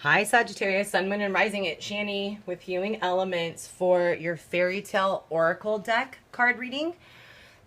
Hi Sagittarius, Sun, Moon, and Rising. It's Shani with Healing Elements for your Fairy Tale Oracle deck card reading.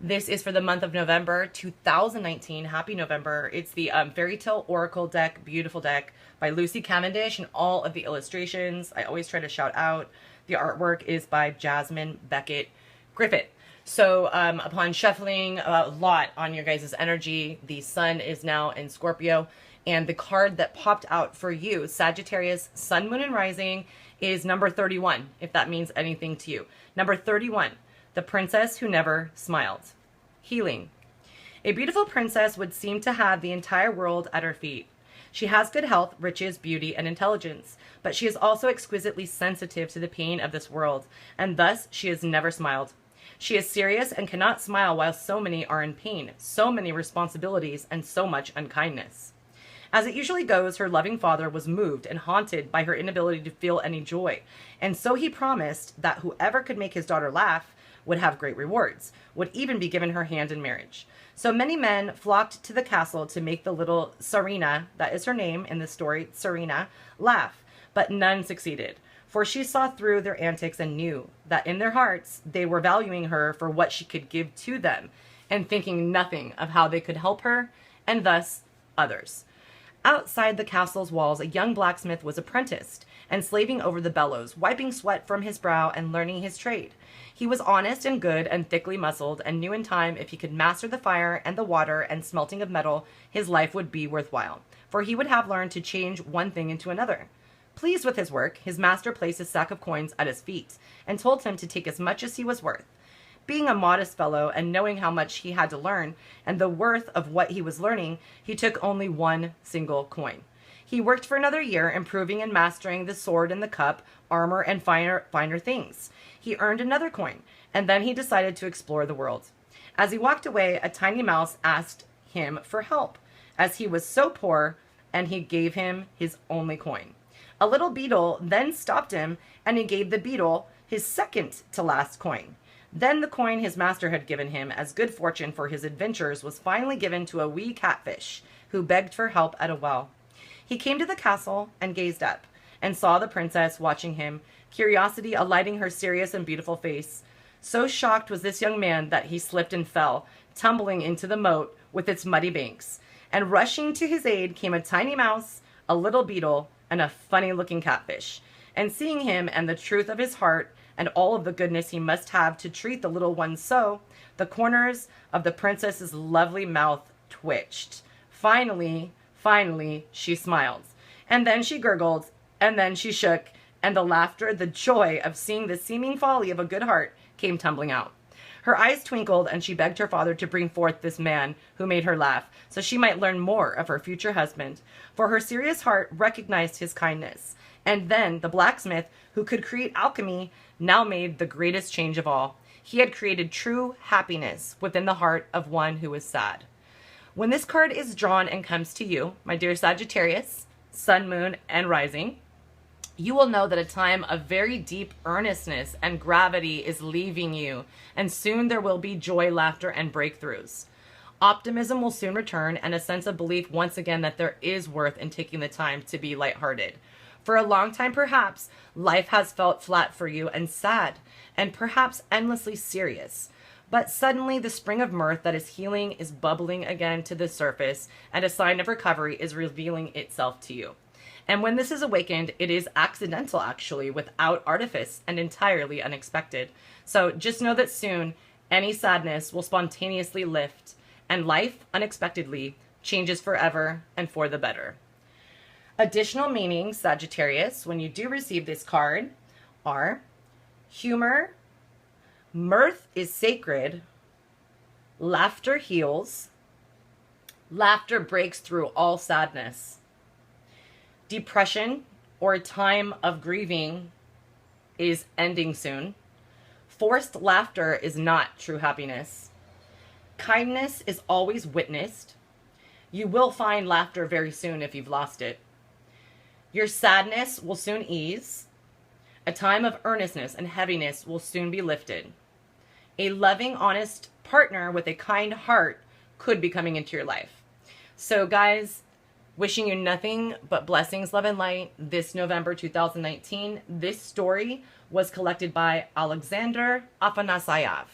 This is for the month of November 2019. Happy November. It's the Fairy Tale Oracle deck, beautiful deck by Lucy Cavendish, and all of the illustrations I always try to shout out. The artwork is by Jasmine Beckett Griffith. So upon shuffling a lot on your guys' energy, the sun is now in Scorpio. And the card that popped out for you, Sagittarius, Sun, Moon, and Rising, is number 31, if that means anything to you. Number 31, the princess who never smiled. Healing. A beautiful princess would seem to have the entire world at her feet. She has good health, riches, beauty, and intelligence, but she is also exquisitely sensitive to the pain of this world, and thus she has never smiled. She is serious and cannot smile while so many are in pain, so many responsibilities, and so much unkindness. As it usually goes, her loving father was moved and haunted by her inability to feel any joy, and so he promised that whoever could make his daughter laugh would have great rewards, would even be given her hand in marriage. So many men flocked to the castle to make the little Serena, that is her name in the story, Serena, laugh, but none succeeded, for she saw through their antics and knew that in their hearts they were valuing her for what she could give to them, and thinking nothing of how they could help her, and thus others. Outside the castle's walls, a young blacksmith was apprenticed and slaving over the bellows, wiping sweat from his brow and learning his trade. He was honest and good and thickly muscled, and knew in time if he could master the fire and the water and smelting of metal, his life would be worthwhile, for he would have learned to change one thing into another. Pleased with his work, his master placed his sack of coins at his feet and told him to take as much as he was worth. Being a modest fellow and knowing how much he had to learn and the worth of what he was learning, he took only one single coin. He worked for another year, improving and mastering the sword and the cup, armor, and finer things. He earned another coin, and then he decided to explore the world. As he walked away, a tiny mouse asked him for help, as he was so poor, and he gave him his only coin. A little beetle then stopped him, and he gave the beetle his second to last coin. Then the coin his master had given him as good fortune for his adventures was finally given to a wee catfish who begged for help at a well. He came to the castle and gazed up and saw the princess watching him, curiosity alighting her serious and beautiful face. So shocked was this young man that he slipped and fell, tumbling into the moat with its muddy banks. And rushing to his aid came a tiny mouse, a little beetle, and a funny-looking catfish. And seeing him and the truth of his heart, and all of the goodness he must have to treat the little one so, the corners of the princess's lovely mouth twitched. Finally, she smiled. And then she gurgled, and then she shook, and the laughter, the joy of seeing the seeming folly of a good heart came tumbling out. Her eyes twinkled, and she begged her father to bring forth this man who made her laugh, so she might learn more of her future husband, for her serious heart recognized his kindness. And then the blacksmith, who could create alchemy, now made the greatest change of all. He had created true happiness within the heart of one who was sad. When this card is drawn and comes to you, my dear Sagittarius, Sun, Moon, and Rising, you will know that a time of very deep earnestness and gravity is leaving you, and soon there will be joy, laughter, and breakthroughs. Optimism will soon return, and a sense of belief once again that there is worth in taking the time to be lighthearted. For a long time, perhaps, life has felt flat for you and sad, and perhaps endlessly serious. But suddenly, the spring of mirth that is healing is bubbling again to the surface, and a sign of recovery is revealing itself to you. And when this is awakened, it is accidental, actually, without artifice, and entirely unexpected. So just know that soon, any sadness will spontaneously lift, and life, unexpectedly, changes forever and for the better. Additional meanings, Sagittarius, when you do receive this card are humor, mirth is sacred, laughter heals, laughter breaks through all sadness, depression or a time of grieving is ending soon, forced laughter is not true happiness, kindness is always witnessed, you will find laughter very soon if you've lost it. Your sadness will soon ease. A time of earnestness and heaviness will soon be lifted. A loving, honest partner with a kind heart could be coming into your life. So guys, Wishing you nothing but blessings, love, and light this November 2019. This story was collected by Alexander Afanasyev.